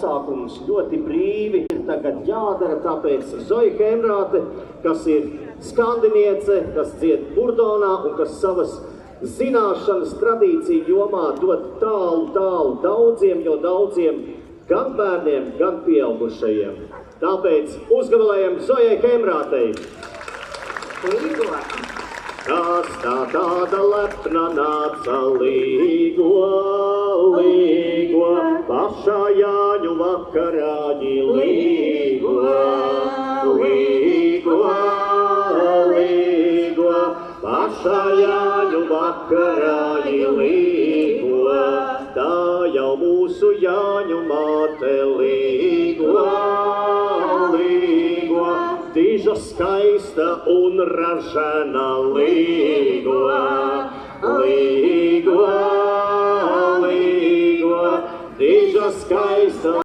pasākums ļoti brīvi ir tagad jādara, tāpēc Zoja Hemrāte, kas ir skandiniece, kas dzied burdonā un kas savas zināšanas tradīciju jomā dod tālu daudziem, jo daudziem gan bērniem, gan pieaugušajiem. Tāpēc uzgabalējam Zojai Hemrātei. Kas tā tāda lepna nāca līgo, pašā Jāņu vakarāņi līgo, pašā Jāņu vakarāņi līgo, tā jau mūsu Jāņu māte līgo, diža skaista un ražena līgo, diža skaista.